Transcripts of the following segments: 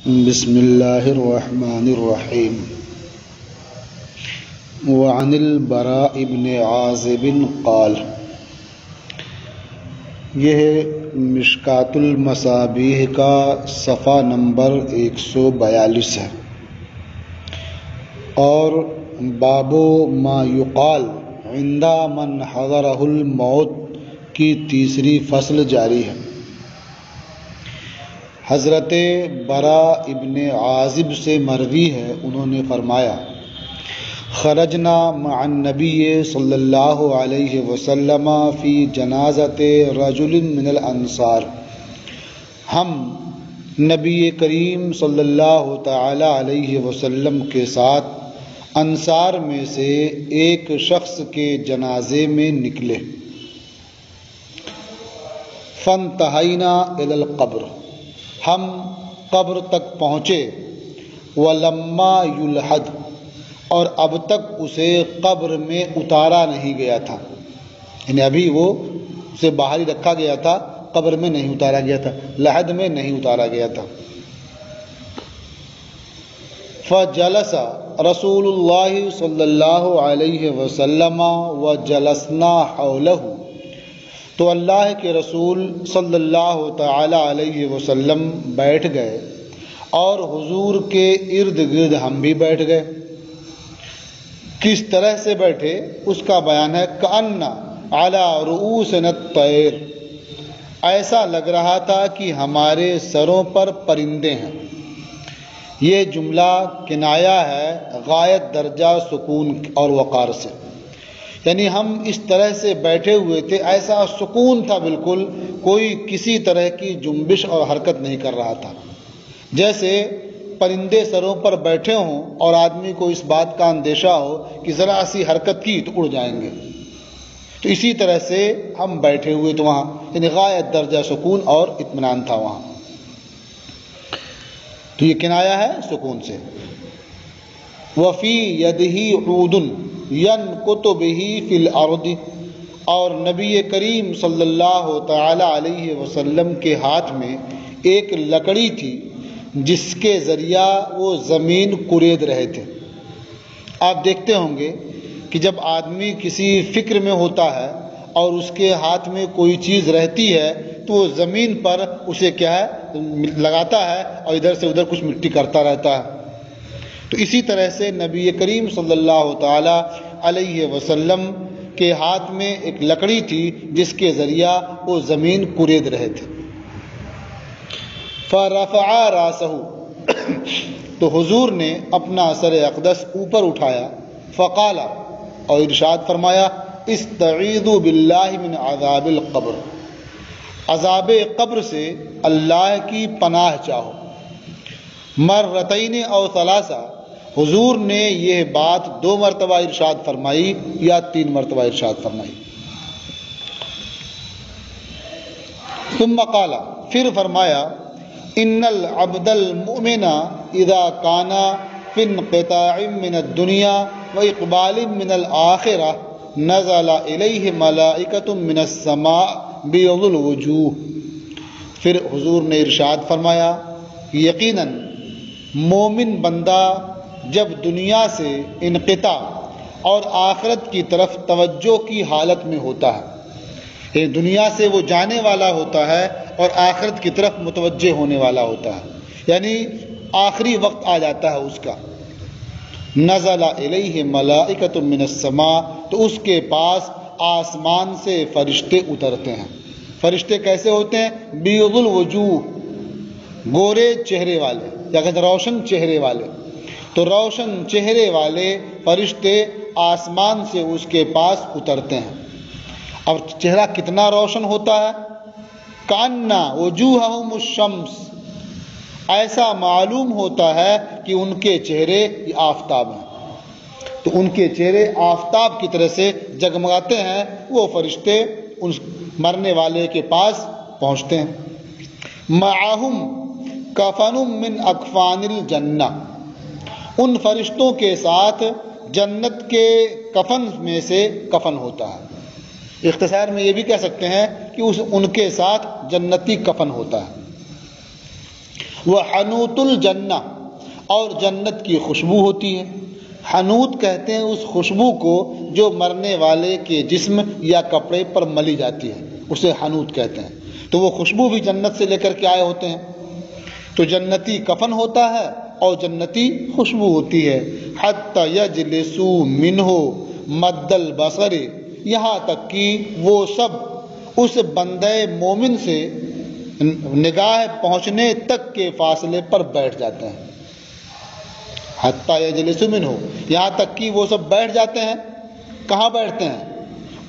بسم اللہ الرحمن الرحیم وعن البراء بن عازب قال، یہ مشکات المصابیح کا صفحہ نمبر 142 ہے، اور باب ما یقال عند من حضرہ الموت کی تیسری فصل جاری ہے۔ حضرت براء ابن عازب سے مروی ہے، انہوں نے فرمایا، خرجنا مع النبی صلی اللہ علیہ وسلم فی جنازۃ رجل من الانصار، ہم نبی کریم صلی اللہ تعالی علیہ وسلم کے ساتھ انصار میں سے ایک شخص کے جنازے میں نکلے۔ فانتہینا الی القبر، ہم قبر تک پہنچے۔ ولما یلحد، اور اب تک اسے قبر میں اتارا نہیں گیا تھا، یعنی ابھی وہ اسے باہر ہی رکھا گیا تھا، قبر میں نہیں اتارا گیا تھا، لحد میں نہیں اتارا گیا تھا۔ فجلس رسول اللہ صلی اللہ علیہ وسلم وجلسنا حولہ، تو اللہ کے رسول صلی اللہ تعالی علیہ وسلم بیٹھ گئے اور حضور کے ارد گرد ہم بھی بیٹھ گئے۔ کس طرح سے بیٹھے اس کا بیان ہے، کأن علی رؤوسنا الطیر، ایسا لگ رہا تھا کہ ہمارے سروں پر پرندے ہیں۔ یہ جملہ کنایہ ہے غایت درجہ سکون اور وقار سے، یعنی ہم اس طرح سے بیٹھے ہوئے تھے، ایسا سکون تھا، بالکل کوئی کسی طرح کی جنبش اور حرکت نہیں کر رہا تھا، جیسے پرندے سروں پر بیٹھے ہوں اور آدمی کو اس بات کا اندیشہ ہو کہ ذرا سی حرکت کی تو اڑ جائیں گے، تو اسی طرح سے ہم بیٹھے ہوئے تھے وہاں، یعنی غایت درجہ سکون اور اطمینان تھا وہاں، تو یہ کنایہ ہے سکون سے۔ وفی یدہ عود ینکت بہ فی الارض، اور نبی کریم صلی اللہ تعالی علیہ وسلم کے ہاتھ میں ایک لکڑی تھی جس کے ذریعہ وہ زمین کورید رہے تھے۔ آپ دیکھتے ہوں گے کہ جب آدمی کسی فکر میں ہوتا ہے اور اس کے ہاتھ میں کوئی چیز رہتی ہے تو وہ زمین پر اسے کیا ہے لگاتا ہے اور ادھر سے ادھر کچھ مٹی کرتا رہتا ہے، تو اسی طرح سے نبی کریم صلی اللہ تعالی علیہ وسلم کے ہاتھ میں ایک لکڑی تھی جس کے ذریعہ وہ زمین کورید رہے تھے۔ فرفع راسہ، تو حضور نے اپنا سر اقدس اوپر اٹھایا، فقال، اور ارشاد فرمایا، استعیذوا باللہ من عذاب القبر، عذاب قبر سے اللہ کی پناہ چاہو۔ مرتین او ثلاثہ، حضور نے یہ بات 2 مرتبہ ارشاد فرمائی یا 3 مرتبہ ارشاد فرمائی۔ ثم قال، پھر فرمایا، ان العبد المؤمن اذا كان في انقطاع من الدنيا واقبال من الاخرة نزل الیہ ملائکۃ من السماء بیض الوجوہ، پھر حضور نے ارشاد فرمایا، یقیناً مومن بندہ جب دنیا سے انقطاع اور آخرت کی طرف توجہ کی حالت میں ہوتا ہے، یہ دنیا سے وہ جانے والا ہوتا ہے اور آخرت کی طرف متوجہ ہونے والا ہوتا ہے، یعنی آخری وقت آ جاتا ہے اس کا، نزل الیہ ملائکۃ من السماء، تو اس کے پاس آسمان سے فرشتے اترتے ہیں۔ فرشتے کیسے ہوتے ہیں؟ بیض الوجوہ، گورے چہرے والے، یا کہتے ہیں روشن چہرے والے، تو روشن چہرے والے فرشتے آسمان سے اس کے پاس اترتے ہیں۔ اور چہرہ کتنا روشن ہوتا ہے، کأن وجوہہم الشمس، ایسا معلوم ہوتا ہے کہ ان کے چہرے آفتاب ہیں، تو ان کے چہرے آفتاب کی طرح سے جگمگاتے ہیں، وہ فرشتے ان مرنے والے کے پاس پہنچتے ہیں۔ معہم کفن من اکفان الجنہ، ان فرشتوں کے ساتھ جنت کے کفن میں سے کفن ہوتا ہے، اختصار میں یہ بھی کہہ سکتے ہیں کہ ان کے ساتھ جنتی کفن ہوتا ہے۔ وہ حنوت الجنہ، اور جنت کی خوشبو ہوتی ہے۔ حنوت کہتے ہیں اس خوشبو کو جو مرنے والے کے جسم یا کپڑے پر ملی جاتی ہے، اسے حنوت کہتے ہیں۔ تو وہ خوشبو بھی جنت سے لے کر کے آئے ہوتے ہیں۔ تو جنتی کفن ہوتا ہے اور جنتی خوشبو ہوتی ہے۔ حتی یجلسوا منہ مد البصر، یہاں تک کہ وہ سب اس بندے مومن سے نگاہ پہنچنے تک کے فاصلے پر بیٹھ جاتے ہیں۔ حتی یجلسوا منہ، یہاں تک کہ وہ سب بیٹھ جاتے ہیں۔ کہاں بیٹھتے ہیں؟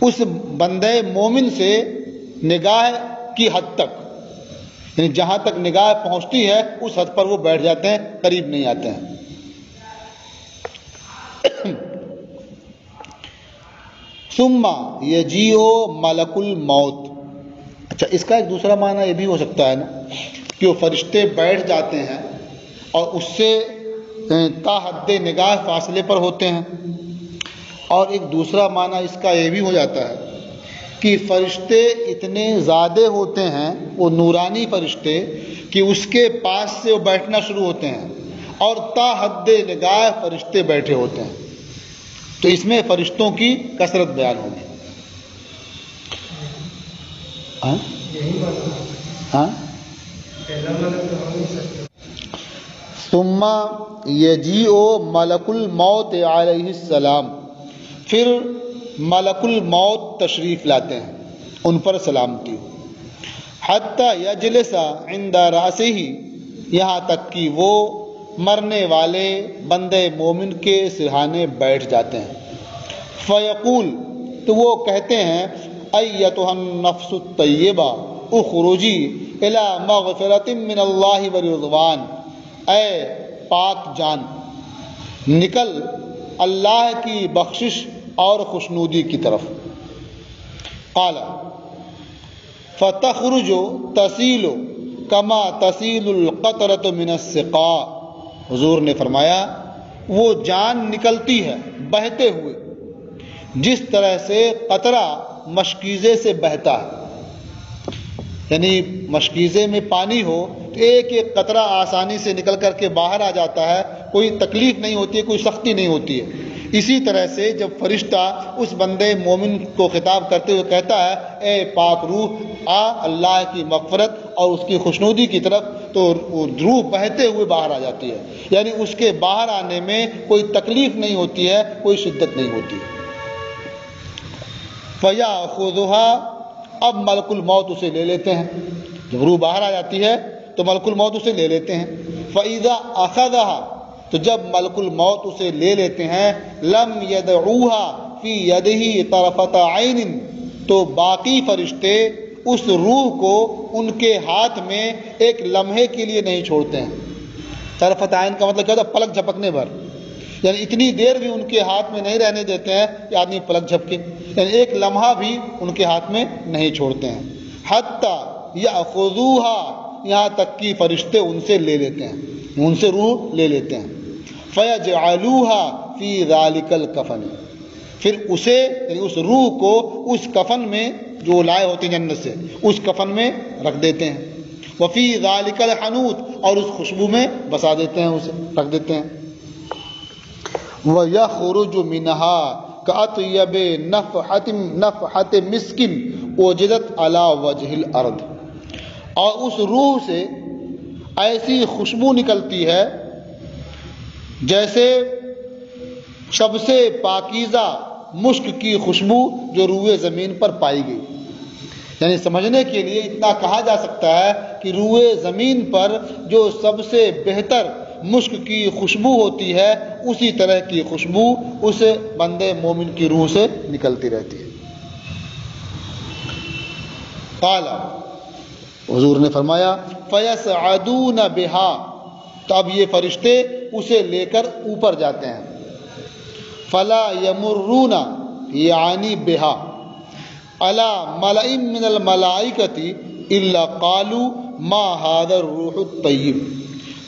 اس بندے مومن سے نگاہ کی حد تک، یعنی جہاں تک نگاہ پہنچتی ہے اس حد پر وہ بیٹھ جاتے ہیں، قریب نہیں آتے ہیں۔ ثم یجیء ملک الموت، اچھا اس کا ایک دوسرا معنی یہ بھی ہو سکتا ہے نا کہ وہ فرشتے بیٹھ جاتے ہیں اور اس سے تا حد نگاہ فاصلے پر ہوتے ہیں، اور ایک دوسرا معنی اس کا یہ بھی ہو جاتا ہے کہ فرشتے اتنے زیادہ ہوتے ہیں، وہ نورانی فرشتے، کہ اس کے پاس سے وہ بیٹھنا شروع ہوتے ہیں اور تا حد نگاہ فرشتے بیٹھے ہوتے ہیں۔ تو اس میں فرشتوں کی کثرت بیان ہوگی۔ ثم یجیء ملک الموت علیہ السلام، پھر ملک الموت تشریف لاتے ہیں، ان پر سلامتی ہو۔ حتی یجلس عند رأسہ، یہاں تک کہ وہ مرنے والے بندے مومن کے سرہانے بیٹھ جاتے ہیں۔ فیقول، تو وہ کہتے ہیں، ایتھا النفس الطیبہ اخرجی الی مغفرۃ من اللہ ورضوان، اے پاک جان نکل اللہ کی بخشش اور خوشنودی کی طرف۔ قال فتخرج تسیل کما تسیل القطرۃ من السقاء، حضور نے فرمایا وہ جان نکلتی ہے بہتے ہوئے جس طرح سے قطرہ مشکیزے سے بہتا ہے، یعنی مشکیزے میں پانی ہو تو ایک ایک قطرہ آسانی سے نکل کر کے باہر آ جاتا ہے، کوئی تکلیف نہیں ہوتی ہے، کوئی سختی نہیں ہوتی ہے۔ اسی طرح سے جب فرشتہ اس بندے مومن کو خطاب کرتے ہوئے کہتا ہے اے پاک روح آ اللہ کی مغفرت اور اس کی خوشنودی کی طرف، تو روح بہتے ہوئے باہر آ جاتی ہے، یعنی اس کے باہر آنے میں کوئی تکلیف نہیں ہوتی ہے، کوئی شدت نہیں ہوتی ہے۔ فَيَأْخُذُهَا، اب ملک الموت اسے لے لیتے ہیں، جب روح باہر آ جاتی ہے تو ملک الموت اسے لے لیتے ہیں۔ فَإِذَا أَخَذَهَا، تو جب ملک الموت اسے لے لیتے ہیں، لم يدعوها فی یدہ طرفۃ عین، تو باقی فرشتے اس روح کو ان کے ہاتھ میں ایک لمحے کے لیے نہیں چھوڑتے ہیں۔ طرفۃ عین کا مطلب کیا ہوتا ہے؟ پلک جھپکنے بھر، یعنی اتنی دیر بھی ان کے ہاتھ میں نہیں رہنے دیتے ہیں کہ آدمی پلک جھپکے، یعنی ایک لمحہ بھی ان کے ہاتھ میں نہیں چھوڑتے ہیں۔ حتی یأخذوها، یہاں تک کہ فرشتے ان سے لے لیتے ہیں، ان سے روح لے لیتے ہیں۔ فَيَجْعَلُوهَا فِي ذَلِكَ الْكَفَنِ، پھر اسے یعنی اس روح کو اس کفن میں جو لائے ہوتے ہیں جنت سے، اس کفن میں رکھ دیتے ہیں۔ وَفِي ذَلِكَ الْحَنُوتِ، اور اس خوشبو میں بسا دیتے ہیں، اسے رکھ دیتے ہیں۔ وَيَخْرُجُ مِنْهَا كَأَطْيَبِ نَفْحَةِ مِسْكٍ وُجِدَتْ عَلَى وَجْهِ الْأَرْضِ، اور اس روح سے ایسی خوشبو نکلتی ہے جیسے سب سے پاکیزہ مشک کی خوشبو جو روئے زمین پر پائی گئی، یعنی سمجھنے کے لیے اتنا کہا جا سکتا ہے کہ روئے زمین پر جو سب سے بہتر مشک کی خوشبو ہوتی ہے اسی طرح کی خوشبو اس بندے مومن کی روح سے نکلتی رہتی ہے۔ قال، حضور نے فرمایا فَيَسْعَدُونَ بِهَا، تو اب یہ فرشتے اسے لے کر اوپر جاتے ہیں۔ فَلَا يَمُرُّونَ یعنی بِهَا عَلَى مَلَئٍ مِّنَ الْمَلَائِكَةِ إِلَّا قَالُوا مَا هَذَا الرُّوحُ الطَّيِّبُ،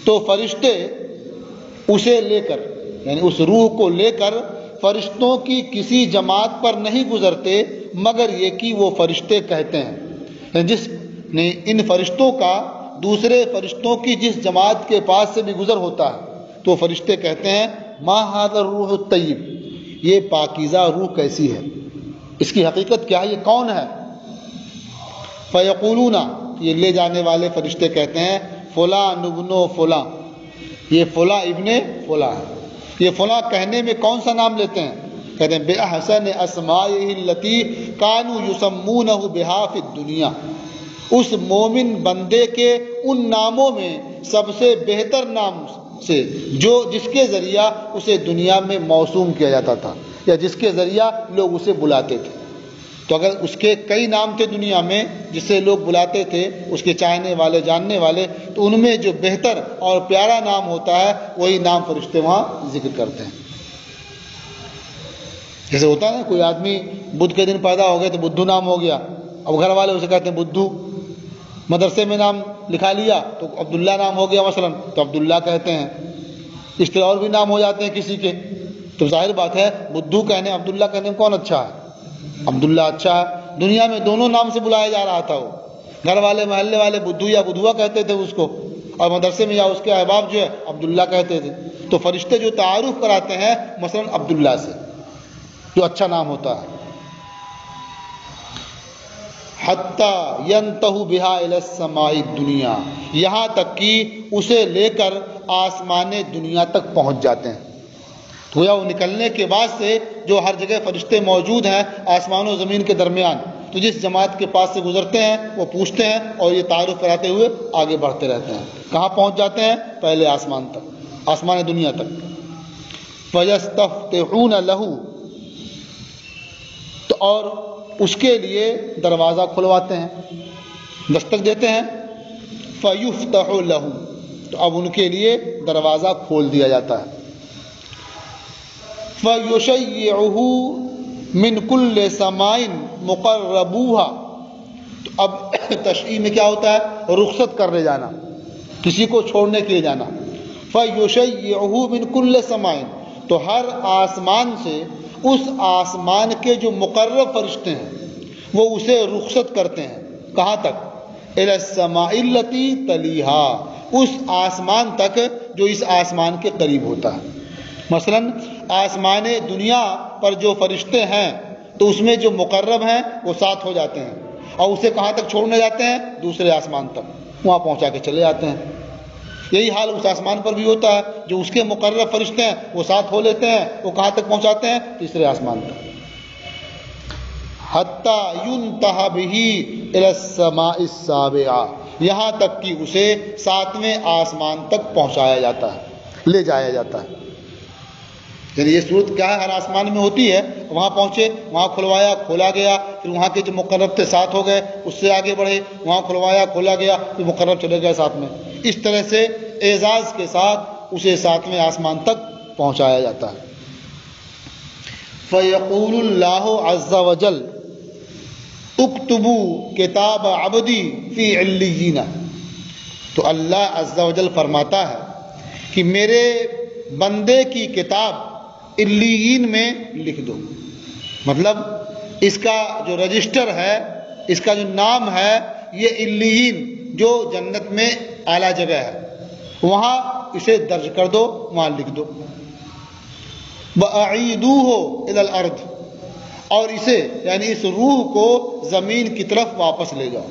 تو فرشتے اسے لے کر یعنی اس روح کو لے کر فرشتوں کی کسی جماعت پر نہیں گزرتے مگر یہ کہ وہ فرشتے کہتے ہیں، یعنی جس نے ان فرشتوں کا دوسرے فرشتوں کی جس جماعت کے پاس سے بھی گزر ہوتا ہے تو فرشتے کہتے ہیں ما ھذا الروح الطیب، یہ پاکیزہ روح کیسی ہے، اس کی حقیقت کیا ہے، یہ کون ہے؟ فیقولون، یہ لے جانے والے فرشتے کہتے ہیں فلاں ابن فلاں، یہ فلاں ابن فلاں ہے۔ یہ فلاں کہنے میں کون سا نام لیتے ہیں؟ کہتے ہیں بِأَحْسَنِ أَسْمَائِهِ الَّتِي كَانُوا يُسَمُّونَهُ بِهَا فِي الدُّنْيَا، اس مومن بندے کے ان ناموں میں سب سے بہتر نام سے جو جس کے ذریعہ اسے دنیا میں موسوم کیا جاتا تھا یا جس کے ذریعہ لوگ اسے بلاتے تھے۔ تو اگر اس کے کئی نام تھے دنیا میں جس سے لوگ بلاتے تھے، اس کے چاہنے والے جاننے والے، تو ان میں جو بہتر اور پیارا نام ہوتا ہے وہی نام فرشتے وہاں ذکر کرتے ہیں۔ جیسے ہوتا ہے نا، کوئی آدمی بدھ کے دن پیدا ہو گئے تو بدھو نام ہو گیا، اب گھر والے اسے کہتے ہیں بدھو۔ مدرسے میں نام لکھا لیا تو عبداللہ نام ہو گیا مثلا، تو عبداللہ کہتے ہیں۔ اس طرح اور بھی نام ہو جاتے ہیں کسی کے، تو ظاہر بات ہے بدھو کہنے عبداللہ کہنے میں کون اچھا ہے؟ عبداللہ اچھا ہے۔ دنیا میں دونوں نام سے بلایا جا رہا تھا، وہ گھر والے محلے والے بدھو یا بدھوا کہتے تھے اس کو، اور مدرسے میں یا اس کے احباب جو ہے عبداللہ کہتے تھے۔ تو فرشتے جو تعارف کراتے ہیں مثلا عبداللہ سے، جو اچھا نام ہوتا ہے۔ حتی ینتہوا بہا الی السماء الدنیا، یہاں تک کہ اسے لے کر آسمان دنیا تک پہنچ جاتے ہیں۔ گویا وہ نکلنے کے بعد سے جو ہر جگہ فرشتے موجود ہیں آسمان و زمین کے درمیان، تو جس جماعت کے پاس سے گزرتے ہیں وہ پوچھتے ہیں اور یہ تعارف کراتے ہوئے آگے بڑھتے رہتے ہیں۔ کہاں پہنچ جاتے ہیں؟ پہلے آسمان تک، آسمان دنیا تک۔ فَيَسْتَفْتِحُونَ لَهُ، تو اور اس کے لیے دروازہ کھلواتے ہیں، دستک دیتے ہیں۔ فَيُفْتَحُ لَهُ، تو اب ان کے لیے دروازہ کھول دیا جاتا ہے۔ فَيُشَيِّعُهُ مِنْ كُلِّ سَمَاءٍ مُقَرَّبُوهَا، تو اب تشریح میں کیا ہوتا ہے؟ رخصت کرنے جانا، کسی کو چھوڑنے کے لیے جانا۔ فَيُشَيِّعُهُ مِنْ كُلِّ سَمَاءٍ، تو ہر آسمان سے اس آسمان کے جو مقرب فرشتے ہیں وہ اسے رخصت کرتے ہیں۔ کہاں تک؟ إِلَى السَّمَاءِ الَّتِي تَلِيهَا، اس آسمان تک جو اس آسمان کے قریب ہوتا ہے۔ مثلا آسمان دنیا پر جو فرشتے ہیں تو اس میں جو مقرب ہیں وہ ساتھ ہو جاتے ہیں، اور اسے کہاں تک چھوڑنے جاتے ہیں؟ دوسرے آسمان تک، وہاں پہنچا کے چلے جاتے ہیں۔ یہی حال اس آسمان پر بھی ہوتا ہے، جو اس کے مقرب فرشتے ہیں وہ ساتھ ہو لیتے ہیں، وہ کہاں تک پہنچاتے ہیں؟ تیسرے آسمان تک۔ حتی ینتہی بہ الی السماء السابعہ، یہاں تک کہ اسے ساتویں آسمان تک پہنچایا جاتا ہے، لے جایا جاتا ہے۔ یعنی یہ صورت کیا ہے؟ ہر آسمان میں ہوتی ہے۔ وہاں پہنچے، وہاں کھلوایا، کھولا گیا، پھر وہاں کے جو مقرب تھے ساتھ ہو گئے، اس سے آگے بڑھے، وہاں کھلوایا، کھولا گیا، پھر مقرب چلے گئے ساتھ میں۔ اس طرح سے اعزاز کے ساتھ اسے ساتویں آسمان تک پہنچایا جاتا ہے۔ فَيَقُولُ اللَّهُ عَزَّ وَجَلَّ اُكْتُبُوا كِتَابَ عَبْدِي فِي عِلِّيِّينَ، تو اللہ عز و جل فرماتا ہے کہ میرے بندے کی کتاب علیین میں لکھ دو۔ مطلب اس کا جو رجسٹر ہے، اس کا جو نام ہے، یہ علیین جو جنت میں اعلیٰ جگہ ہے، وہاں اسے درج کر دو، وہاں لکھ دو۔ وَأَعِيدُوهُ إِلَى الْأَرْضِ، اور اسے یعنی اس روح کو زمین کی طرف واپس لے جاؤ۔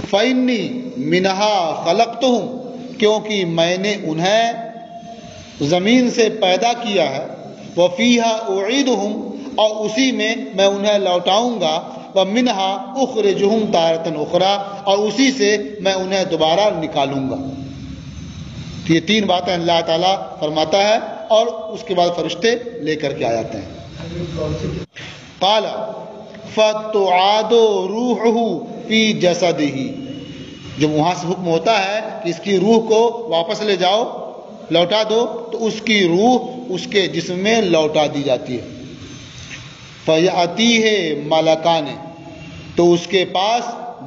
فَإِنِّي مِنْهَا خَلَقْتُهُمْ، کیونکہ میں نے انہیں زمین سے پیدا کیا ہے۔ وَفِيهَا أُعِيدُهُمْ، اور اسی میں میں انہیں لوٹاؤں گا۔ وَمِنْهَا أُخْرِجُهُمْ تَارَةً أُخْرَىٰ، اور اسی سے میں انہیں دوبارہ نکالوں گا۔ تو یہ تین باتیں اللہ تعالیٰ فرماتا ہے اور اس کے بعد فرشتے لے کر کے آ جاتے ہیں۔ قَالَ فَتُعَادُ رُوحُهُ فِي جَسَدِهِ، جب وہاں سے حکم ہوتا ہے کہ اس کی روح کو واپس لے جاؤ، لوٹا دو، تو اس کی روح اس کے جسم میں لوٹا دی جاتی ہے۔ فَيَأْتِيهِ مَلَكَانِ، تو اس کے پاس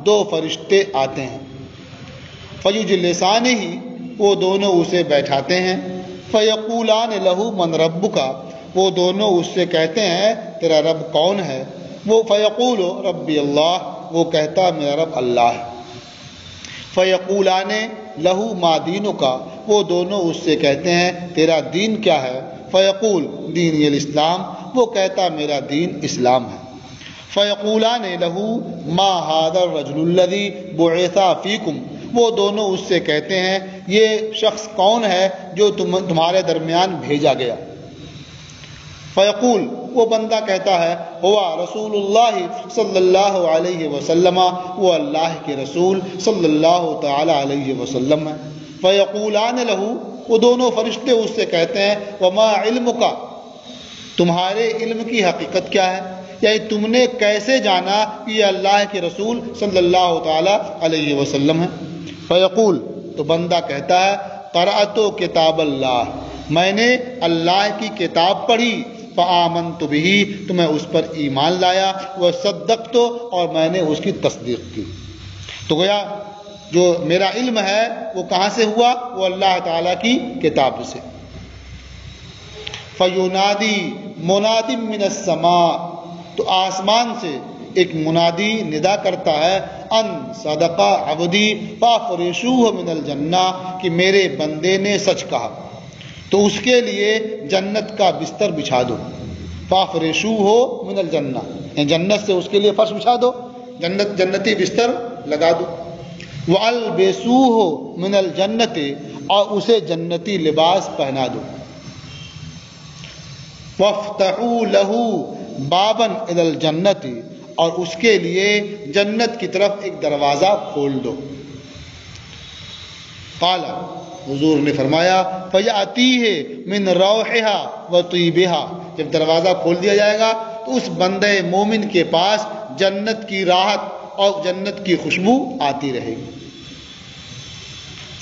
دو فرشتے آتے ہیں۔ فَيُجْلِسَانِهِ، وہ دونوں اسے بیٹھاتے ہیں۔ فَيَقُولَانِ لَهُ مَنْ رَبُّكَ، وہ دونوں اس سے کہتے ہیں تیرا رب کون ہے؟ وہ فَيَقُولُ رَبِّي اللَّهُ، وہ کہتا میرا رب اللہ ہے۔ فیقولان لہو ما دینک، وہ دونوں اس سے کہتے ہیں تیرا دین کیا ہے؟ فیقول دینی الاسلام، وہ کہتا میرا دین اسلام ہے۔ فیقولان لہو ما ھذا الرجل الذی بعث فیکم، وہ دونوں اس سے کہتے ہیں یہ شخص کون ہے جو تمہارے درمیان بھیجا گیا؟ فیقول، وہ بندہ کہتا ہے ہوا رسول اللہ صلی اللہ علیہ وسلم، وہ اللہ کے رسول صلی اللہ تعالی علیہ وسلم ہے۔ فیقولان لہو، وہ دونوں فرشتے اس سے کہتے ہیں وما علمک، تمہارے علم کی حقیقت کیا ہے، یعنی تم نے کیسے جانا کہ یہ اللہ کے رسول صلی اللہ تعالی علیہ وسلم ہے؟ فیقول، تو بندہ کہتا ہے قرأت کتاب اللہ، میں نے اللہ کی کتاب پڑھی، فآمنت بہ، تو میں اس پر ایمان لایا، وصدقت، اور میں نے اس کی تصدیق کی۔ تو گویا جو میرا علم ہے وہ کہاں سے ہوا؟ وہ اللہ تعالیٰ کی کتاب سے۔ فینادی مناد من السماء، تو آسمان سے ایک منادی ندا کرتا ہے ان صدق عبدی فافرشوہ من الجنہ، کہ میرے بندے نے سچ کہا تو اس کے لیے جنت کا بستر بچھا دو۔ فافرشوہ من الجنہ، یعنی جنت سے اس کے لیے فرش بچھا دو، جنتی بستر لگا دو۔ وَأَلْبِسُوهُ مِنَ الْجَنَّةِ، اور اسے جنتی لباس پہنا دو۔ وَافْتَحُوا لَهُ بَابًا إِلَى الْجَنَّةِ، اور اس کے لیے جنت کی طرف ایک دروازہ کھول دو۔ قال، حضور نے فرمایا فَيَأْتِيهِ مِنْ رَوْحِهَا وَطِيبِهَا، جب دروازہ کھول دیا جائے گا تو اس بندے مومن کے پاس جنت کی راحت اور جنت کی خوشبو آتی رہے گی۔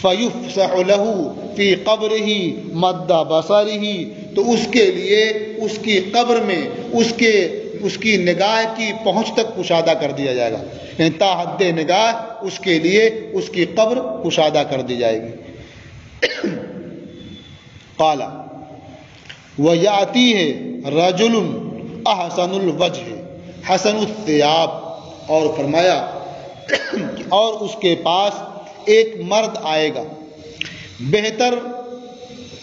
فَيُفْسَحُ لَهُ فِي قَبْرِهِ مَدَّ بَصَرِهِ، تو اس کے لیے اس کی قبر میں اس کی نگاہ کی پہنچ تک کشادہ کر دیا جائے گا، یعنی تا حد نگاہ اس کے لیے اس کی قبر کشادہ کر دی جائے گی۔ قال وَيَأْتِيهِ رَجُلٌ أَحْسَنُ الْوَجْهِ حَسَنُ الثِّيَابِ، اور فرمایا اور اس کے پاس ایک مرد آئے گا بہتر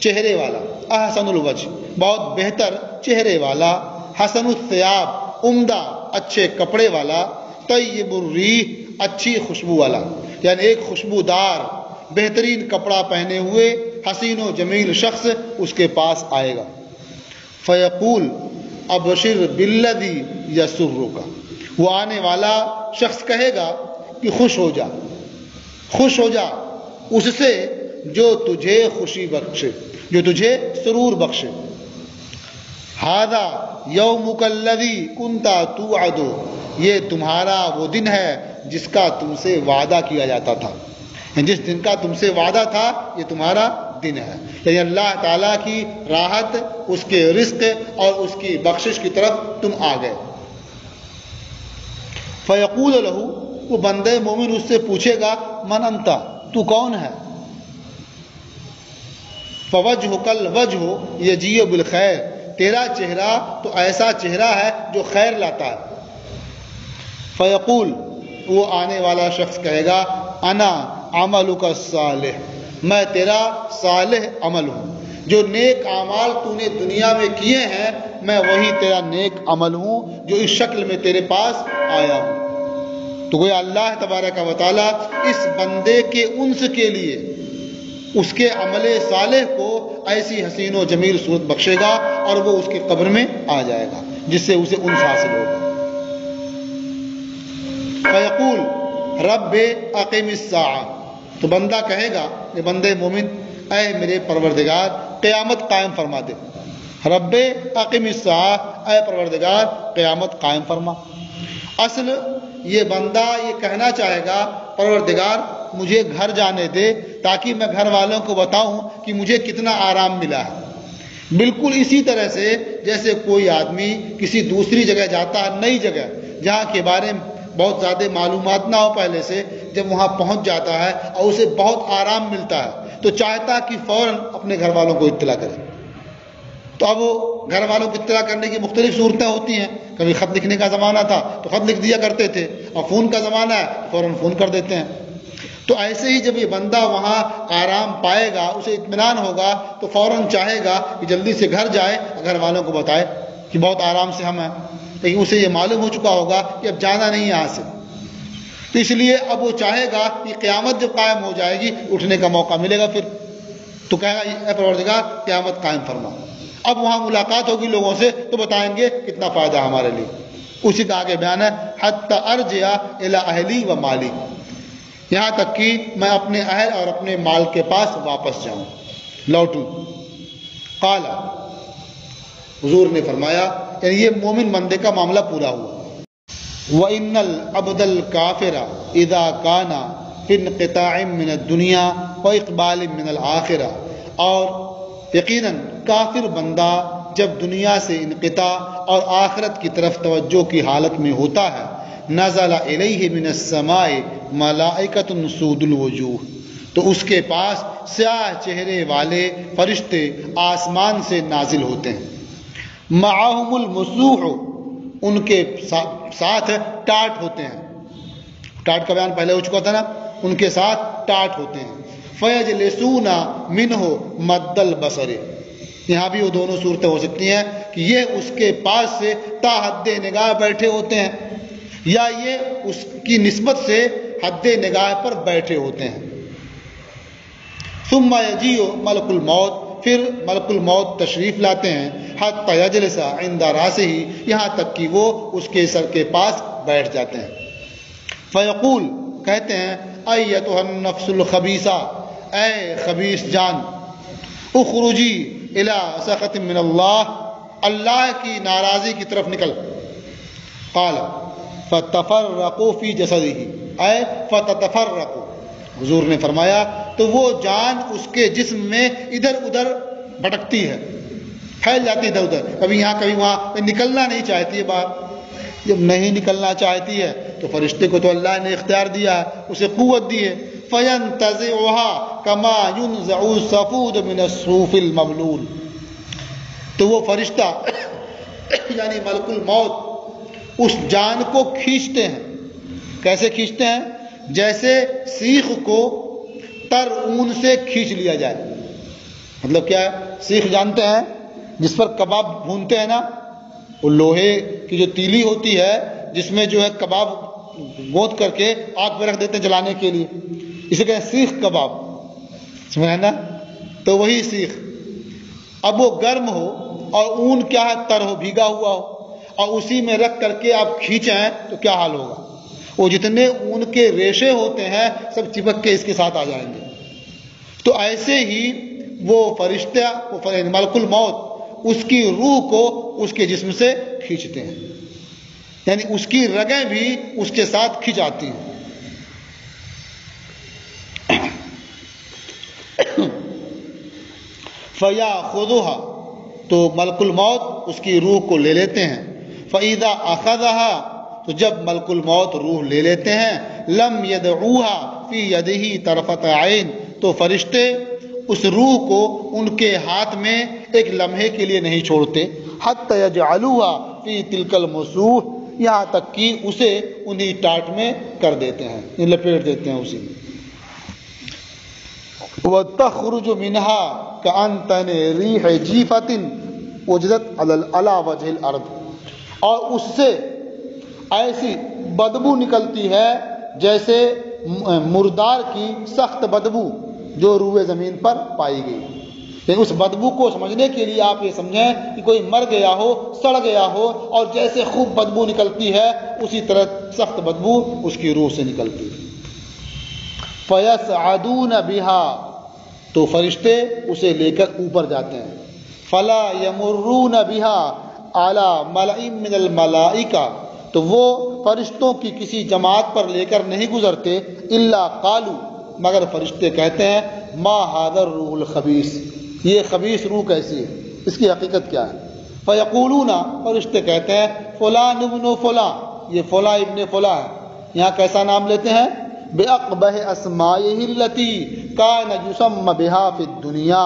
چہرے والا، احسن الوجہ بہت بہتر چہرے والا، حسن الثیاب عمدہ اچھے کپڑے والا، طیب الریح اچھی خوشبو والا، یعنی ایک خوشبودار بہترین کپڑا پہنے ہوئے حسین و جمیل شخص اس کے پاس آئے گا۔ فیقول ابشر بالذی یسرک، وہ آنے والا شخص کہے گا کہ خوش ہو جا، خوش ہو جا اس سے جو تجھے خوشی بخشے، جو تجھے سرور بخشے۔ ھذا یومک الذی کنت توعد، یہ تمہارا وہ دن ہے جس کا تم سے وعدہ کیا جاتا تھا، جس دن کا تم سے وعدہ تھا یہ تمہارا دن ہے، یعنی اللہ تعالیٰ کی راحت، اس کے رزق اور اس کی بخشش کی طرف تم آ گئے۔ فیقول لہ، وہ بندے مومن اس سے پوچھے گا من انت، تو کون ہے؟ فوجہک الوجہ یجیء بالخیر، تیرا چہرہ تو ایسا چہرہ ہے جو خیر لاتا ہے۔ فیقول، وہ آنے والا شخص کہے گا انا عملک الصالح، میں تیرا صالح عمل ہوں، جو نیک اعمال تو نے دنیا میں کیے ہیں میں وہی تیرا نیک عمل ہوں جو اس شکل میں تیرے پاس آیا ہوں۔ تو گویا اللہ تبارک و تعالیٰ اس بندے کے انس کے لیے اس کے عمل صالح کو ایسی حسین و جمیل صورت بخشے گا اور وہ اس کی قبر میں آ جائے گا جس سے اسے انس حاصل ہوگا۔ فیقول رب اقم الساعہ، تو بندہ کہے گا کہ بندے مومن اے میرے پروردگار قیامت قائم فرما دے۔ رب اقم الساعہ، اے پروردگار قیامت قائم فرما۔ اصل یہ بندہ یہ کہنا چاہے گا پروردگار مجھے گھر جانے دے تاکہ میں گھر والوں کو بتاؤں کہ مجھے کتنا آرام ملا ہے۔ بالکل اسی طرح سے جیسے کوئی آدمی کسی دوسری جگہ جاتا ہے، نئی جگہ جہاں کے بارے میں بہت زیادہ معلومات نہ ہو پہلے سے، جب وہاں پہنچ جاتا ہے اور اسے بہت آرام ملتا ہے تو چاہتا کہ فوراً اپنے گھر والوں کو اطلاع کرے۔ تو اب وہ گھر والوں کو اطلاع کرنے کی مختلف صورتیں ہوتی ہیں، کبھی خط لکھنے کا زمانہ تھا تو خط لکھ دیا کرتے تھے، اور فون کا زمانہ ہے فوراً فون کر دیتے ہیں۔ تو ایسے ہی جب یہ بندہ وہاں آرام پائے گا، اسے اطمینان ہوگا، تو فوراً چاہے گا کہ جلدی سے گھر جائے، گھر والوں کو بتائے کہ بہت آرام سے ہم ہیں، لیکن اسے یہ معلوم ہو چکا ہوگا کہ اب جانا نہیں یہاں سے، تو اس لیے اب وہ چاہے گا کہ قیامت جب قائم ہو جائے گی اٹھنے کا موقع ملے گا، پھر تو کہے گا اے پروردگار قیامت قائم فرما۔ اب وہاں ملاقات ہوگی لوگوں سے تو بتائیں گے کتنا فائدہ ہمارے لیے۔ اسی کا آگے بیان ہے حتی ارجع الی اہلی و مالی، یہاں تک کہ میں اپنے اہل اور اپنے مال کے پاس واپس جاؤں، لوٹوں۔ قال، حضور نے فرمایا، یعنی یہ مومن بندے کا معاملہ پورا ہوا۔ وَإِنَّ الْعَبْدَ الْكَافِرَ إِذَا كَانَ فِي انْقِطَاعٍ مِّنَ الدُّنْيَا وَإِقْبَالٍ مِّنَ الْآخِرَةِ، اور یقیناً کافر بندہ جب دنیا سے انقطاع اور آخرت کی طرف توجہ کی حالت میں ہوتا ہے، نزل الیہ من السماء ملائکۃ سود الوجوہ، تو اس کے پاس سیاہ چہرے والے فرشتے آسمان سے نازل ہوتے ہیں، معہم المسوح، ان کے ساتھ ٹاٹ ہوتے ہیں، ٹاٹ کا بیان پہلے ہو چکا تھا نا، ان کے ساتھ ٹاٹ ہوتے ہیں، فیجلسون منہ مد البصر، یہاں بھی وہ دونوں صورتیں ہو سکتی ہیں کہ یہ اس کے پاس سے تا حد نگاہ بیٹھے ہوتے ہیں، یا یہ اس کی نسبت سے حد نگاہ پر بیٹھے ہوتے ہیں۔ ثم یجیء ملک الموت، پھر ملک الموت تشریف لاتے ہیں، حتی یجلس عند راسہ، یہاں تک کہ وہ اس کے سر کے پاس بیٹھ جاتے ہیں۔ فیقول، کہتے ہیں، ایتھا النفس الخبیثہ، اے خبیث جان، اخرجی الی سخط من اللہ، اللہ کی ناراضی کی طرف نکل۔ قال فتفرقوا فی جسدہ، اے فتتفرقوا، حضور نے فرمایا تو وہ جان اس کے جسم میں ادھر ادھر بھٹکتی ہے، پھیل جاتی ہے ادھر ادھر، کبھی یہاں کبھی وہاں، نکلنا نہیں چاہتی ہے باہر۔ جب نہیں نکلنا چاہتی ہے تو فرشتے کو تو اللہ نے اختیار دیا ہے، اسے قوت دی ہے، فَيَنْتَزِعُهَا كَمَا يُنْزَعُ الصَّفُودُ مِنَ الصُّوفِ الْمَبْلُولِ، تو وہ فرشتہ یعنی ملک الموت اس جان کو کھینچتے ہیں۔ کیسے کھینچتے ہیں؟ جیسے سیخ کو تر اون سے کھینچ لیا جائے۔ مطلب کیا ہے؟ سیخ جانتے ہیں جس پر کباب بھونتے ہیں نا، وہ لوہے کی جو تیلی ہوتی ہے جس میں جو ہے کباب گوند کر کے آگ پہ رکھ دیتے ہیں جلانے کے لیے، اسے کہتے ہیں سیخ کباب، سمجھا نا؟ تو وہی سیخ اب وہ گرم ہو اور اون کیا ہے، تر ہو، بھیگا ہوا ہو، اور اسی میں رکھ کر کے آپ کھینچیں تو کیا حال ہوگا؟ وہ جتنے اون کے ریشے ہوتے ہیں سب چپک کے اس کے ساتھ آ جائیں گے۔ تو ایسے ہی وہ فرشتہ، ملک الموت اس کی روح کو اس کے جسم سے کھینچتے ہیں، یعنی اس کی رگیں بھی اس کے ساتھ کھینچاتی ہیں۔ فَيَأْخُذُهَا، تو ملک الموت اس کی روح کو لے لیتے ہیں، فَإِذَا أَخَذَهَا، تو جب ملک الموت روح لے لیتے ہیں، لَمْ يَدْعُوهَا فِي يَدِهِ طَرْفَةَ عَيْنٍ، تو فرشتے اس روح کو ان کے ہاتھ میں ایک لمحے کے لیے نہیں چھوڑتے، حَتَّى يَجْعَلُوهَا فِي تِلْكَ الْمُسُوحِ، یہاں تک کہ اسے انہی ٹاٹ میں کر دیتے ہیں، لپیٹ دیتے ہیں اسی میں۔ وَتَخْرُجُ مِنْهَا كَأَنْتَنِ رِيحِ جِيفَةٍ وُجِدَتْ عَلَى وَجْهِ الْأَرْضِ، اور اس سے ایسی بدبو نکلتی ہے جیسے مردار کی سخت بدبو جو روئے زمین پر پائی گئی۔ لیکن اس بدبو کو سمجھنے کے لیے آپ یہ سمجھیں کہ کوئی مر گیا ہو، سڑ گیا ہو، اور جیسے خوب بدبو نکلتی ہے اسی طرح سخت بدبو اس کی روح سے نکلتی ہے۔ فَيَسْعَدُونَ بِهَا، تو فرشتے اسے لے کر اوپر جاتے ہیں، فَلَا يَمُرُّونَ بِهَا عَلَى مَلَئٍ مِّنَ الْمَلَائِكَةِ، تو وہ فرشتوں کی کسی جماعت پر لے کر نہیں گزرتے، الا قالوا، مگر فرشتے کہتے ہیں، ما هذا الروح الخبیث، یہ خبیث روح کیسی ہے، اس کی حقیقت کیا ہے؟ فیقولون، فرشتے کہتے ہیں، فلان ابن فلاں، یہ فلاں ابن فلاں ہے۔ یہاں کیسا نام لیتے ہیں؟ بأقبح اسمائہ التی کان یسمى بها فی الدنیا،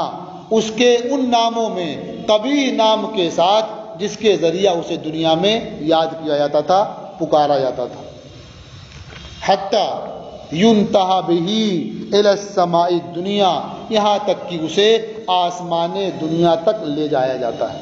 اس کے ان ناموں میں، قبیح نام کے ساتھ جس کے ذریعہ اسے دنیا میں یاد کیا جاتا تھا، پکارا جاتا تھا۔ حتیٰ ينتہى به الى السماء الدنیا، یہاں تک کہ اسے آسمان دنیا تک لے جایا جاتا ہے.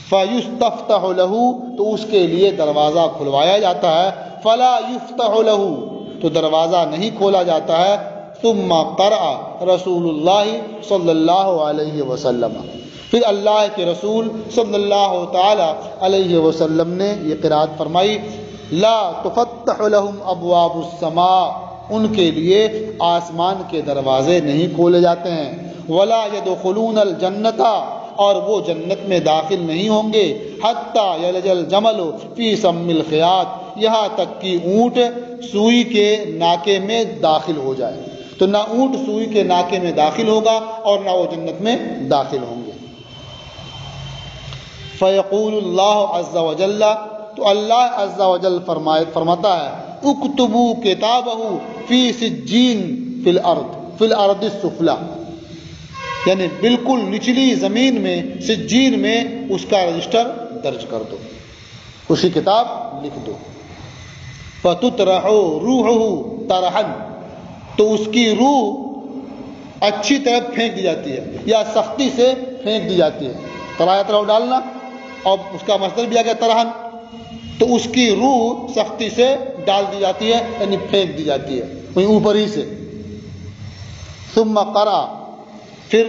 فَيُسْتَفْتَحُ لَهُ، تو اس کے لیے دروازہ کھلوایا جاتا ہے. فَلَا يُفْتَحُ لَهُ، تو دروازہ نہیں کھولا جاتا ہے. ثم قرأ رسول اللہ صلی اللہ علیہ وسلم، پھر اللہ کے رسول صلی اللہ تعالی علیہ وسلم نے یہ قرأت فرمائی. لا تفتح لهم ابواب السماء، ان کے لیے آسمان کے دروازے نہیں کھولے جاتے ہیں. ولا يدخلون الجنت، اور وہ جنت میں داخل نہیں ہوں گے. حتی یلج الجمل فی سم الخیاط، یہاں تک کہ اونٹ سوئی کے ناکے میں داخل ہو جائے. تو نہ اونٹ سوئی کے ناکے میں داخل ہوگا اور نہ وہ جنت میں داخل ہوں گے. فیقول اللہ عز وجل، تو اللہ عز وجل فرماتا ہے اکتبوا کتابہ فی سجین فی الارض السفلی، یعنی بالکل نچلی زمین میں، سجین میں اس کا رجسٹر درج کر دو، اس کی کتاب لکھ دو. فتطرح روحہ طرحا، تو اس کی روح اچھی طرح پھینک دی جاتی ہے یا سختی سے پھینک دی جاتی ہے. طرح طرح ڈالنا، اور اس کا مصدر بھی آ گیا طرحن، تو اس کی روح سختی سے ڈال دی جاتی ہے، یعنی پھینک دی جاتی ہے وہیں اوپر ہی سے. ثم قرأ، پھر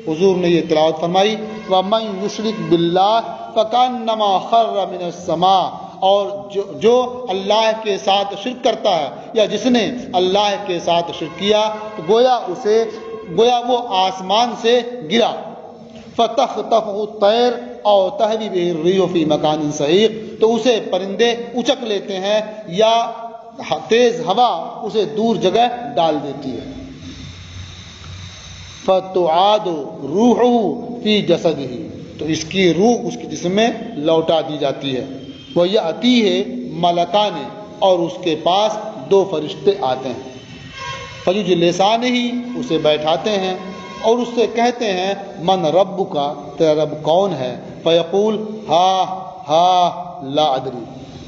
حضور نے یہ تلاوت فرمائی وَمَن يُشْرِكْ بِاللَّهِ فَكَأَنَّمَا خَرَّ مِنَ السَّمَاءِ، اور جو اللہ کے ساتھ شرک کرتا ہے یا جس نے اللہ کے ساتھ شرک کیا تو گویا وہ آسمان سے گرا. فَتَخْطَفُهُ الطَّيْرُ أَوْ تَهْوِي بِهِ الرِّيحُ فِي مَكَانٍ سَحِيقٍ، تو اسے پرندے اچک لیتے ہیں یا تیز ہوا اسے دور جگہ ڈال دیتی ہے. فَتُعَادُ رُوحُهُ فِي جَسَدِهِ، تو اس کی روح اس کے جسم میں لوٹا دی جاتی ہے. وَيَأْتِيهِ مَلَكَانِ، اور اس کے پاس دو فرشتے آتے ہیں. فَيُجْلِسَانِهِ، اسے بیٹھاتے ہیں اور اس سے کہتے ہیں من ربک، تیرا رب کون ہے؟ فیقول ہا ہا لا ادری،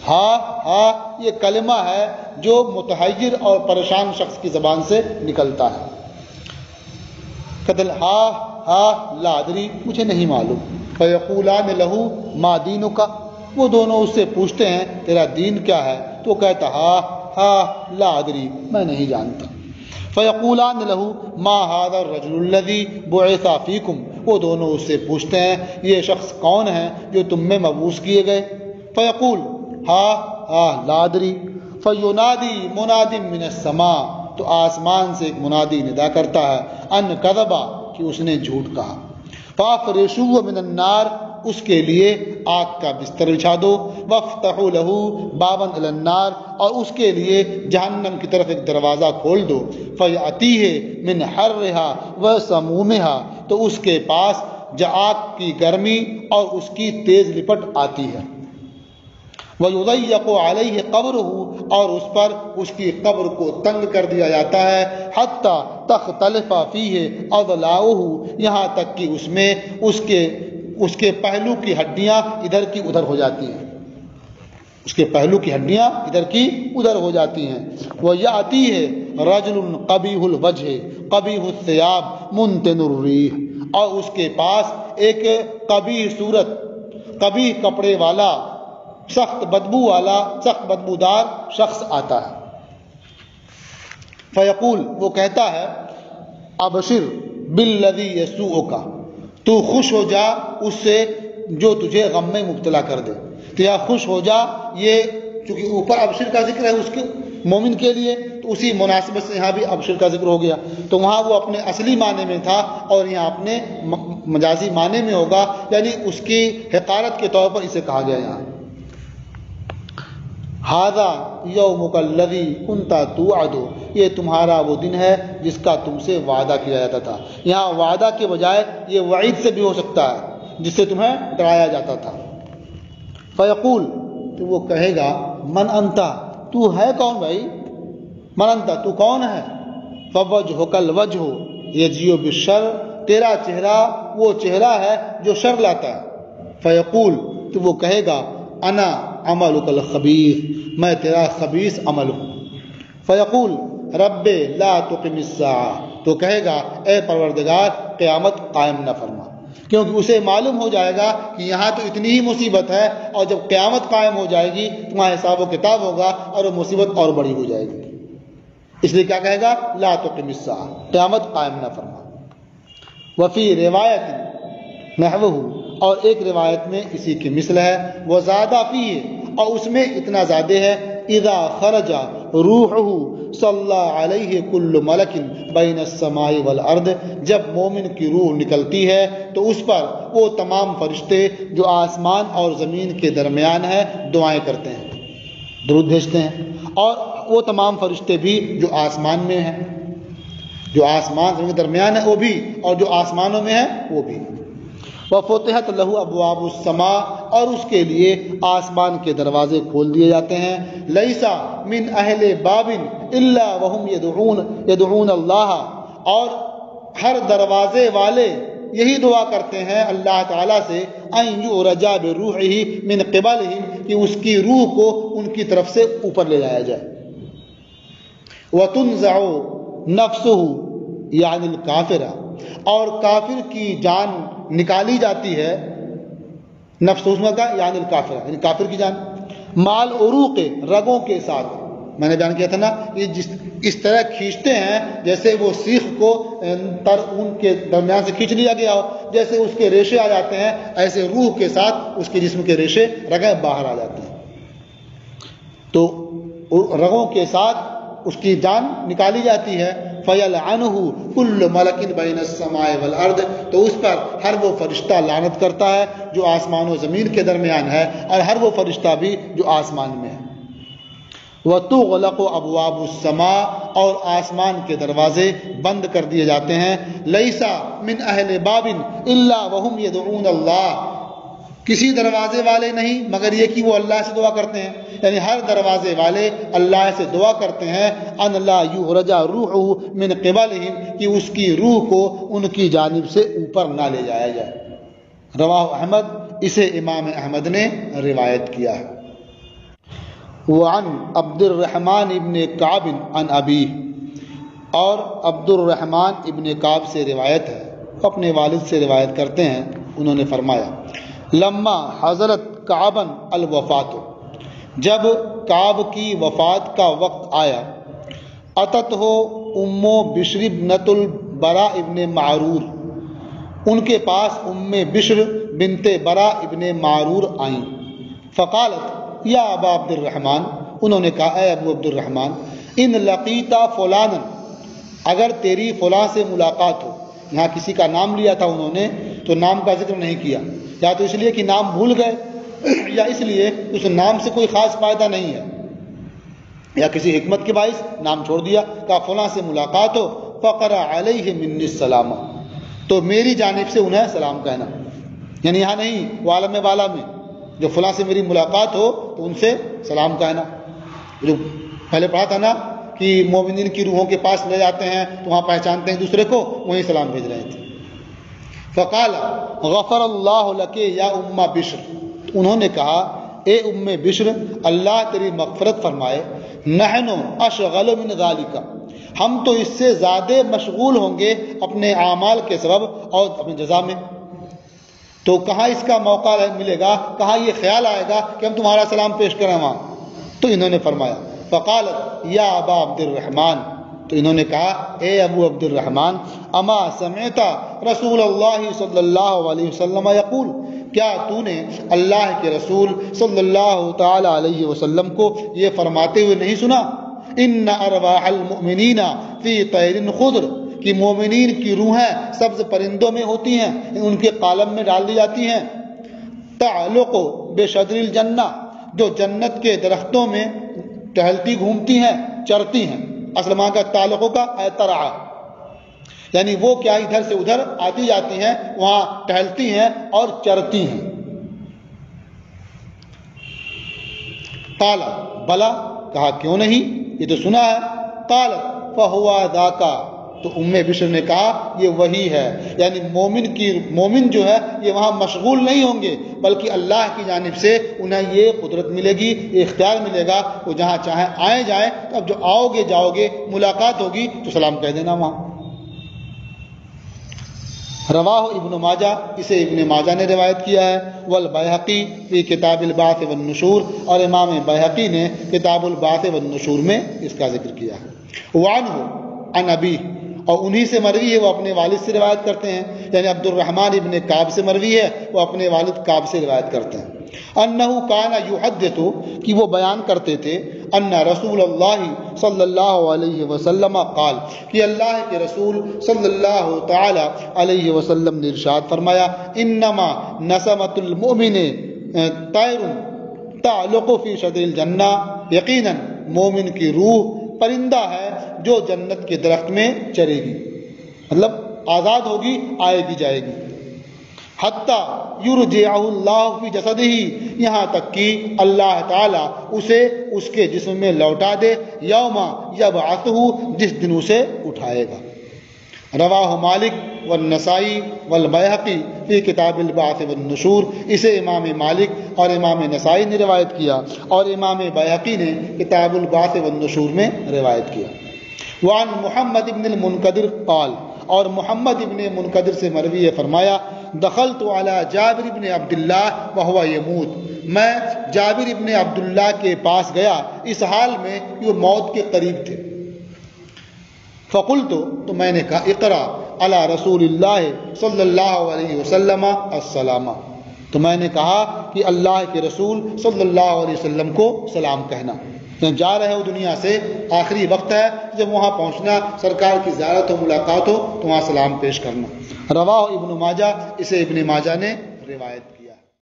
ہا ہا یہ کلمہ ہے جو متحیر اور پریشان شخص کی زبان سے نکلتا ہے. قتل ہا ہا لا ادری، مجھے نہیں معلوم. فیقولان لہو ما دینک، وہ دونوں اس سے پوچھتے ہیں تیرا دین کیا ہے؟ تو کہتا ہا ہا لا ادری، میں نہیں جانتا. فیقولان لہو ما ھذا الرجل الذی بعث فیکم، وہ دونوں اس سے پوچھتے ہیں یہ شخص کون ہے جو تم میں مبعوث کیے گئے؟ فیقول ہا ہا لا ادری. فینادی مناد من السماء، تو آسمان سے ایک منادی ندا کرتا ہے ان کذبا، کہ اس نے جھوٹ کہا. فافرشوہ من النار، اس کے لیے آگ کا بستر بچھا دو. وَافْتَحُوا لَهُ بَابًا إِلَى النَّارِ، اور اس کے لیے جہنم کی طرف ایک دروازہ کھول دو. فَيَأْتِيهِ مِنْ حَرِّهَا وَسَمُومِهَا، تو اس کے پاس آگ کی گرمی اور اس کی تیز لپٹ آتی ہے. وَيُضَيَّقُ عَلَيْهِ قَبْرُهُ، اور اس پر اس کی قبر کو تنگ کر دیا جاتا ہے. حَتَّى تَخْتَلِفَ فِيهِ أَضْلَاعُهُ، یہاں تک کہ اس میں اس کے پہلو کی ہڈیاں ادھر کی ادھر ہو جاتی ہیں، اس کے پہلو کی ہڈیاں ادھر کی ادھر ہو جاتی ہیں. وَيَأْتِيهِ رَجُلٌ قَبِيحُ الْوَجْهِ قَبِيحُ الثِّيَابِ مُنْتِنُ الرِّيحِ، اور اس کے پاس ایک قبیح صورت، قبیح کپڑے والا، سخت بدبو والا، سخت بدبودار شخص آتا ہے. فیقول، وہ کہتا ہے ابشر بالذی یسوءک، تو خوش ہو جا اس سے جو تجھے غم میں مبتلا کر دے. تو یا خوش ہو جا، یہ چونکہ اوپر ابشر کا ذکر ہے اس کے مومن کے لیے، تو اسی مناسبت سے یہاں بھی ابشر کا ذکر ہو گیا. تو وہاں وہ اپنے اصلی معنی میں تھا اور یہاں اپنے مجازی معنی میں ہوگا، یعنی اس کی حقارت کے طور پر اسے کہا گیا. یہاں ھذا یومک الذی کنت توعد، یہ تمہارا وہ دن ہے جس کا تم سے وعدہ کیا جاتا تھا. یہاں وعدہ کے بجائے یہ وعید سے بھی ہو سکتا ہے جس سے تمہیں ڈرایا جاتا تھا. فیقول، تو وہ کہے گا من انت، تو ہے کون بھائی؟ من انت، تو کون ہے؟ فوجہک الوجہ یجیء بالشر، تیرا چہرہ وہ چہرہ ہے جو شر لاتا ہے. فیقول، تو وہ کہے گا انا عملک الخبیث، میں تیرا خبیث عمل ہوں. فیقول رب لا تقم الساعہ، تو کہے گا اے پروردگار قیامت قائم نہ فرما، کیونکہ اسے معلوم ہو جائے گا کہ یہاں تو اتنی ہی مصیبت ہے، اور جب قیامت قائم ہو جائے گی تو وہاں حساب و کتاب ہوگا اور وہ مصیبت اور بڑی ہو جائے گی، اس لیے کیا کہے گا لا تقم الساعہ، قیامت قائم نہ فرما۔ وفی روایت نحوہ، اور ایک روایت میں اسی کی مثل ہے، وہ زیادہ فیہ، اور اس میں اتنا زیادہ ہے، اذا خرج روحہ صلی علیہ کل ملک بین السماء والارض، جب مومن کی روح نکلتی ہے تو اس پر وہ تمام فرشتے جو آسمان اور زمین کے درمیان ہیں دعائیں کرتے ہیں، درود بھیجتے ہیں، اور وہ تمام فرشتے بھی جو آسمان میں ہیں، جو آسمان زمین کے درمیان ہے وہ بھی، اور جو آسمانوں میں ہیں وہ بھی۔ وفتحت لہ ابواب السماء، اور اس کے لیے آسمان کے دروازے کھول دیے جاتے ہیں، لیسا من اہل باب الا وهم یدعون اللہ، اور ہر دروازے والے یہی دعا کرتے ہیں اللہ تعالیٰ سے، ان یعرج بروحہ من قبلہم، کہ اس کی روح کو ان کی طرف سے اوپر لے جایا جائے۔ وتنزع نفسہ یعنی الکافر، اور کافر کی جان نکالی جاتی ہے، نفس اس میں کا یعنی الکافر، یعنی کافر کی جان، مال عروق، رگوں کے ساتھ۔ میں نے بیان کیا تھا نا، یہ اس طرح کھینچتے ہیں جیسے وہ سیخ کو تر اون کے درمیان سے کھینچ لیا گیا ہو، جیسے اس کے ریشے آ جاتے ہیں، ایسے روح کے ساتھ اس کے جسم کے ریشے رگیں باہر آ جاتے ہیں، تو رگوں کے ساتھ اس کی جان نکالی جاتی ہے۔ فَيَلْعَنُهُ كُلُّ مَلَكٍ بَيْنَ السَّمَاءِ وَالْأَرْضِ، تو اس پر ہر وہ فرشتہ لعنت کرتا ہے جو آسمان و زمین کے درمیان ہے، اور ہر وہ فرشتہ بھی جو آسمان میں ہے۔ وَتُغْلَقُ أَبْوَابُ السَّمَاءِ، اور آسمان کے دروازے بند کر دیے جاتے ہیں، لَيْسَ مِنْ أَهْلِ بَابٍ إِلَّا وَهُمْ يَدْعُونَ اللَّهَ، کسی دروازے والے نہیں مگر یہ کہ وہ اللہ سے دعا کرتے ہیں، یعنی ہر دروازے والے اللہ سے دعا کرتے ہیں، ان لا یعرج روحہ من قبلہم، کہ اس کی روح کو ان کی جانب سے اوپر نہ لے جایا جائے۔ رواہ احمد، اسے امام احمد نے روایت کیا ہے۔ وعن عبد الرحمن ابن کعب عن ابی، اور عبد الرحمن ابن کعب سے روایت ہے، اپنے والد سے روایت کرتے ہیں، انہوں نے فرمایا لما حضرت کعبا الوفات، جب کعب کی وفات کا وقت آیا، اتت ہو امو بشر ابنۃ البراء ابن معرور، ان کے پاس ام بشر بنت برا ابن معرور آئیں، فقالت یا ابا عبد الرحمن، انہوں نے کہا اے ابو عبد الرحمن، ان لقیتا فلانا، اگر تیری فلاں سے ملاقات ہو، یہاں کسی کا نام لیا تھا انہوں نے تو نام کا ذکر نہیں کیا، یا تو اس لیے کہ نام بھول گئے، یا اس لیے اس نام سے کوئی خاص فائدہ نہیں ہے، یا کسی حکمت کے باعث نام چھوڑ دیا، کہا فلاں سے ملاقات ہو، فقرأ علیہ منی السلام، تو میری جانب سے انہیں سلام کہنا، یعنی یہاں نہیں، وہ عالم والا میں، جو فلاں سے میری ملاقات ہو تو ان سے سلام کہنا، جو پہلے پڑھا تھا نا کہ مومنین کی روحوں کے پاس لے جاتے ہیں تو وہاں پہچانتے ہیں دوسرے کو، وہیں سلام بھیج رہے تھے۔ فقال غفر اللہ لک یا ام بشر، انہوں نے کہا اے ام بشر، اللہ تیری مغفرت فرمائے، نحن اشغل من ذالک، ہم تو اس سے زیادہ مشغول ہوں گے اپنے اعمال کے سبب اور اپنی جزا میں، تو کہاں اس کا موقع ملے گا، کہاں یہ خیال آئے گا کہ ہم تمہارا سلام پیش کریں وہاں، تو انہوں نے فرمایا فقالت یا ابا عبد الرحمن، تو انہوں نے کہا اے ابو عبد الرحمن، اما سمعت رسول اللہ صلی اللہ علیہ وسلم یقول، کیا تو نے اللہ کے رسول صلی اللہ تعالی علیہ وسلم کو یہ فرماتے ہوئے نہیں سنا، ان ارواح المؤمنین فی طیر خضر، کہ مومنین کی روحیں سبز پرندوں میں ہوتی ہیں، ان کے قالب میں ڈال دی جاتی ہیں، تعلق بشجر الجنہ، جو جنت کے درختوں میں ٹہلتی گھومتی ہیں، چرتی ہیں، اصل معنی کا تعلقوں کا ترعا، یعنی وہ کیا ادھر سے ادھر آتی جاتی ہیں، وہاں ٹہلتی ہیں اور چرتی ہیں۔ قال بلا، کہا کیوں نہیں، یہ تو سنا ہے، قال فہوا ذاکا، تو بشر نے کہا یہ وہی ہے، یعنی مومن جو ہے یہ وہاں مشغول نہیں ہوں گے، بلکہ اللہ کی جانب سے انہیں یہ قدرت ملے گی، یہ اختیار ملے گا، وہ جہاں چاہیں آئے جائیں۔ تو اب جو آؤ گے جاؤ گے، ملاقات ہوگی تو سلام کہہ دینا وہاں۔ رواہ ابن ماجہ، اسے ابن ماجہ نے روایت کیا ہے، والبیہقی فی کتاب البعث والنشور، اور امام بیہقی نے کتاب البعث والنشور میں اس کا ذکر کیا ہے۔ وعنہ عن ابی، اور انہی سے مروی ہے، وہ اپنے والد سے روایت کرتے ہیں، یعنی عبد الرحمن ابن کعب سے مروی ہے، وہ اپنے والد کعب سے روایت کرتے ہیں۔ انہ کان یحدث، کہ وہ بیان کرتے تھے، ان رسول اللہ صلی اللہ علیہ وسلم قال، کہ اللہ کے رسول صلی اللہ تعالی علیہ وسلم نے ارشاد فرمایا، انما نسمۃ المؤمن طیر تعلق فی شجر الجنہ، یقیناً مومن کی روح پرندہ ہے جو جنت کے درخت میں چرے گی، مطلب آزاد ہوگی، آئے گی جائے گی۔ حتیٰ یرجعہ اللہ فی جسدہ، یہاں تک کہ اللہ تعالیٰ اسے اس کے جسم میں لوٹا دے، یوم یبعثہ، جس دن اسے اٹھائے گا۔ رواہ مالک والنسائی والبیہقی فی کتاب البعث والنشور، اسے امام مالک اور امام نسائی نے روایت کیا، اور امام بیہقی نے کتاب البعث والنشور میں روایت کیا۔ وعن محمد ابن المنکدر قال، اور محمد ابن منکدر سے مروی ہے، فرمایا، دخلت علی جابر ابن عبداللہ وہو یموت، میں جابر ابن عبداللہ کے پاس گیا اس حال میں کہ وہ موت کے قریب تھے۔ فقلت، تو میں نے کہا، اقرا علی رسول اللہ صلی اللہ علیہ وسلم السلام، تو میں نے کہا کہ اللہ کے رسول صلی اللہ علیہ وسلم کو سلام کہنا، جا رہے ہو دنیا سے، آخری وقت ہے، جب وہاں پہنچنا، سرکار کی زیارت ہو، ملاقات ہو، تو وہاں سلام پیش کرنا۔ رواہ ابن ماجہ، اسے ابن ماجہ نے روایت کی۔